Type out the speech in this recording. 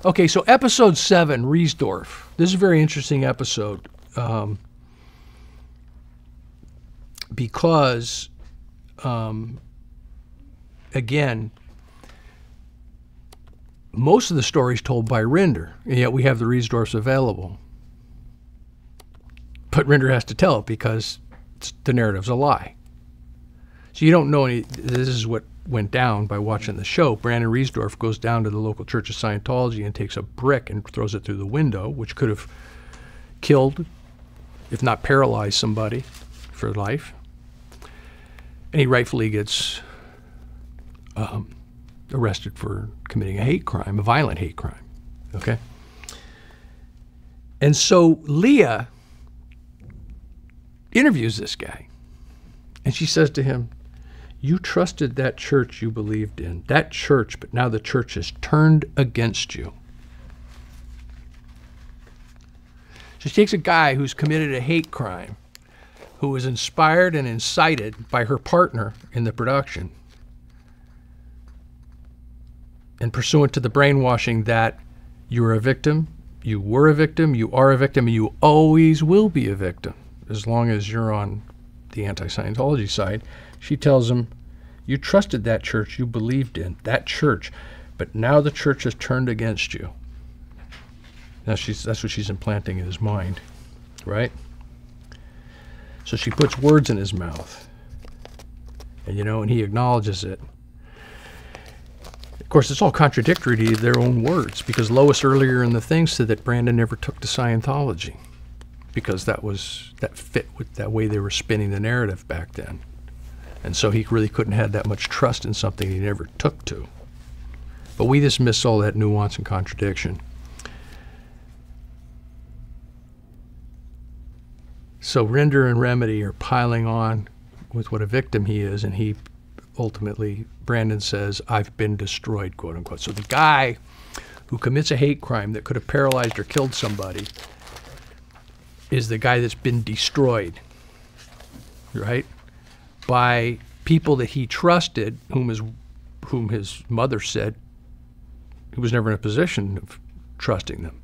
Okay, so episode 7, Riesdorf. This is a very interesting episode because, again, most of the story is told by Rinder, and yet we have the Riesdorfs available. But Rinder has to tell it because the narrative's a lie. So you don't know any. This is what went down by watching the show. Brandon Riesdorf goes down to the local Church of Scientology and takes a brick and throws it through the window, which could have killed, if not paralyzed, somebody for life. And he rightfully gets arrested for committing a hate crime, a violent hate crime. Okay? And so Leah interviews this guy, and she says to him, "You trusted that church you believed in, that church, but now the church has turned against you." She takes a guy who's committed a hate crime, who was inspired and incited by her partner in the production, and pursuant to the brainwashing that you're a victim, you were a victim, you are a victim, and you always will be a victim, as long as you're on the anti-Scientology side. She tells him, "You trusted that church you believed in, that church, but now the church has turned against you." That's what she's implanting in his mind, right? So she puts words in his mouth, and he acknowledges it. Of course, it's all contradictory to their own words, because Lois earlier in the thing said that Brandon never took to Scientology, because that fit with that way they were spinning the narrative back then. And so he really couldn't have that much trust in something he never took to. But we just miss all that nuance and contradiction. So Rinder and Remini are piling on with what a victim he is, and he ultimately, Brandon says, "I've been destroyed," quote unquote. So the guy who commits a hate crime that could have paralyzed or killed somebody is the guy that's been destroyed, right? By people that he trusted, whom his mother said he was never in a position of trusting them.